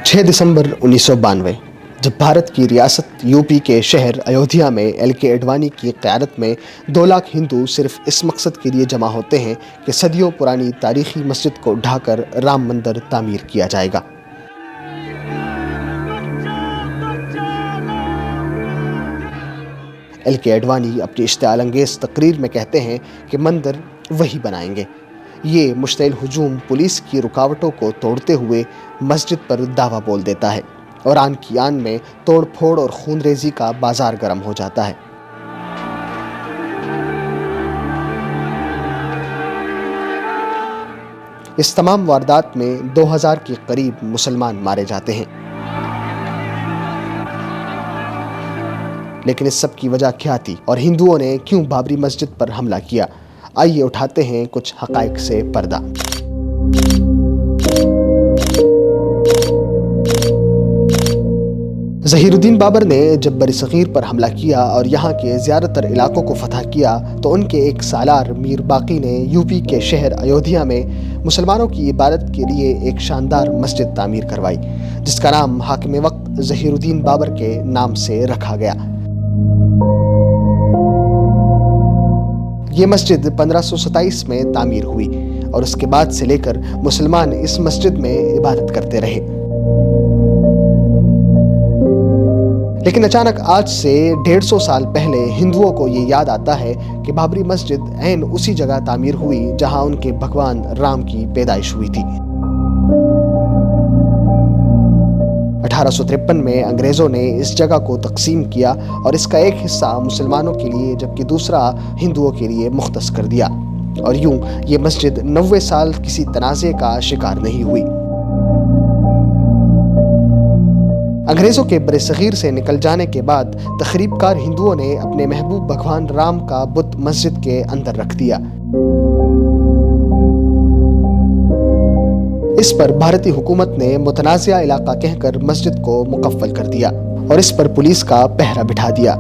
6 दिसंबर 1992 जब भारत की रियासत यूपी के शहर अयोध्या में एल.के. अडवाणी की क़यादत में 2 लाख हिंदू सिर्फ इस मकसद के लिए जमा होते हैं कि सदियों पुरानी तारीखी मस्जिद को ढाकर राम मंदिर तामीर किया जाएगा। एल.के. अडवाणी अपनी इश्तिआल अंगेज़ तकरीर में कहते हैं कि मंदिर वही बनाएंगे। ये मुश्तइल हुजूम पुलिस की रुकावटों को तोड़ते हुए मस्जिद पर दावा बोल देता है और आन की आन में तोड़ फोड़ और खूनरेजी का बाजार गर्म हो जाता है। इस तमाम वारदात में 2000 के करीब मुसलमान मारे जाते हैं। लेकिन इस सब की वजह क्या थी और हिंदुओं ने क्यों बाबरी मस्जिद पर हमला किया? आइए उठाते हैं कुछ हक़ाइक़ से पर्दा। ज़हीरुद्दीन बाबर ने जब बरसग़ीर पर हमला किया और यहाँ के ज़्यादातर इलाकों को फतह किया तो उनके एक सालार मीर बाकी ने यूपी के शहर अयोध्या में मुसलमानों की इबादत के लिए एक शानदार मस्जिद तामीर करवाई, जिसका नाम हाकिम वक्त ज़हीरुद्दीन बाबर के नाम से रखा गया। ये मस्जिद 1527 में तामीर हुई और उसके बाद से लेकर मुसलमान इस मस्जिद में इबादत करते रहे। लेकिन अचानक आज से 150 साल पहले हिंदुओं को ये याद आता है कि बाबरी मस्जिद ऐन उसी जगह तामीर हुई जहां उनके भगवान राम की पैदाइश हुई थी। 1853 में अंग्रेज़ों ने इस जगह को तकसीम किया और इसका एक हिस्सा मुसलमानों के लिए जबकि दूसरा हिंदुओं के लिए मुख्तस कर दिया और यूं ये मस्जिद 90 साल किसी तनाज़े का शिकार नहीं हुई। अंग्रेज़ों के बरसग़ीर से निकल जाने के बाद तखरीबकार हिंदुओं ने अपने महबूब भगवान राम का बुत मस्जिद के अंदर रख दिया। इस पर भारतीय हुकूमत ने मुतनाज़िया इलाका कहकर मस्जिद को मुकफ्फल कर दिया और इस पर पुलिस का पहरा बिठा दिया।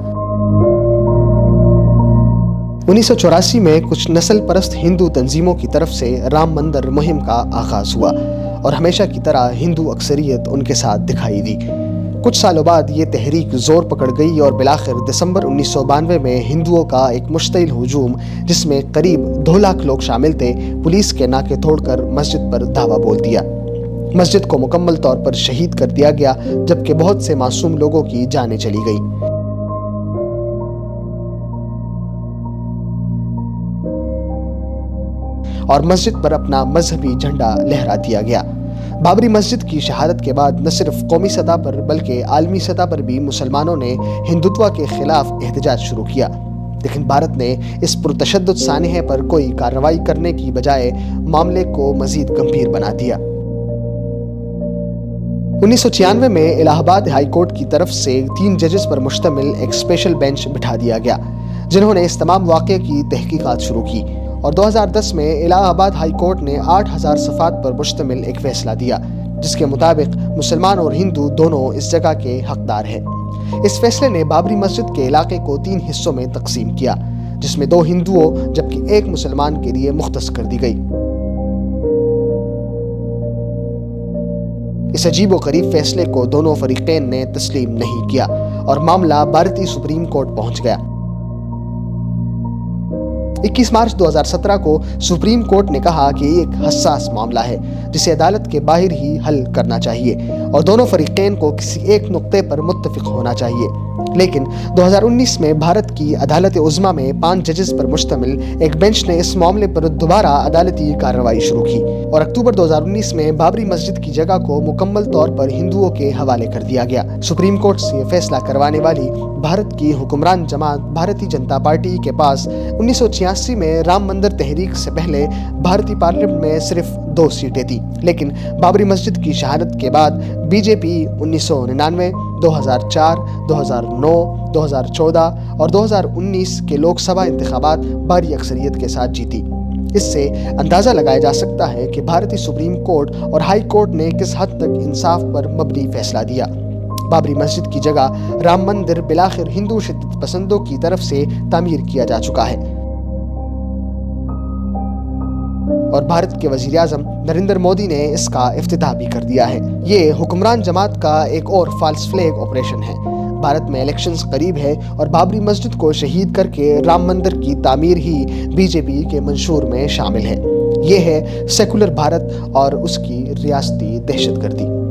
1984 में कुछ नस्ल परस्त हिंदू तंजीमों की तरफ से राम मंदिर मुहिम का आगाज हुआ और हमेशा की तरह हिंदू अक्सरियत उनके साथ दिखाई दी। कुछ सालों बाद ये तहरीक जोर पकड़ गई और बिलाखिर दिसंबर 1992 में हिंदुओं का एक मुश्तइल हुजूम, जिसमें करीब 2 लाख लोग शामिल थे, पुलिस के नाके तोड़कर मस्जिद पर धावा बोल दिया। मस्जिद को मुकम्मल तौर पर शहीद कर दिया गया जबकि बहुत से मासूम लोगों की जानें चली गई। और मस्जिद पर अपना मजहबी झंडा लहरा दिया गया। बाबरी मस्जिद की शहादत के बाद न सिर्फ कौमी सतह पर बल्कि आलमी सतह पर भी मुसलमानों ने हिंदुत्व के खिलाफ एहतजाज शुरू किया, लेकिन भारत ने इस पुरतशद्दुद सानहे पर कोई कार्रवाई करने की बजाय मामले को मजीद गंभीर बना दिया। 1996 में इलाहाबाद हाई कोर्ट की तरफ से 3 जजेस पर मुश्तमिल एक स्पेशल बेंच बिठा दिया गया, जिन्होंने इस तमाम वाक़े की तहकीकात शुरू की और 2010 में इलाहाबाद हाई कोर्ट ने 8000 सफ़ात पर मुश्तमिल एक फैसला दिया, जिसके मुताबिक मुसलमान और हिंदू दोनों इस जगह के हकदार हैं। इस फैसले ने बाबरी मस्जिद के इलाके को 3 हिस्सों में तकसीम किया, जिसमें 2 हिंदुओं जबकि 1 मुसलमान के लिए मुख्तस कर दी गई। इस अजीबो-गरीब फैसले को दोनों फरीक़ैन ने तस्लीम नहीं किया और मामला भारतीय सुप्रीम कोर्ट पहुंच गया। 21 मार्च 2017 को सुप्रीम कोर्ट ने कहा कि ये एक हसास मामला है जिसे अदालत के बाहर ही हल करना चाहिए और दोनों फरीक़ैन को किसी एक नुक्ते पर मुत्तफ़िक़ होना चाहिए। लेकिन 2019 में भारत की अदालत उज़्मा में 5 जजेस पर मुश्तमिल एक बेंच ने इस मामले पर दोबारा अदालती कार्रवाई शुरू की और अक्टूबर 2019 में बाबरी मस्जिद की जगह को मुकम्मल तौर पर हिंदुओं के हवाले कर दिया गया। सुप्रीम कोर्ट से फैसला करवाने वाली भारत की हुक्मरान जमात भारतीय जनता पार्टी के पास 1986 में राम मंदिर तहरीक से पहले भारतीय पार्लियामेंट में सिर्फ 2 सीटें थी, लेकिन बाबरी मस्जिद की शहादत के बाद बीजेपी 1999, 2004, 2009, 2014 और 2019 के लोकसभा इंतखाबात भारी अक्सरियत के साथ जीती। इससे अंदाज़ा लगाया जा सकता है कि भारतीय सुप्रीम कोर्ट और हाई कोर्ट ने किस हद तक इंसाफ पर मबनी फैसला दिया। बाबरी मस्जिद की जगह राम मंदिर बिलाखिर हिंदू शिद्दत पसंदों की तरफ से तामीर किया जा चुका है اور بھارت کے وزیر اعظم نریندر مودی نے اس کا افتتاح بھی کر دیا ہے۔ یہ حکمران جماعت کا ایک اور فالس فلیگ آپریشن ہے۔ بھارت میں الیکشنز قریب ہے اور بابری مسجد کو شہید کر کے رام مندر کی تعمیر ہی بی جے پی کے منشور میں شامل ہے۔ یہ ہے سیکولر بھارت اور اس کی ریاستی دہشت گردی۔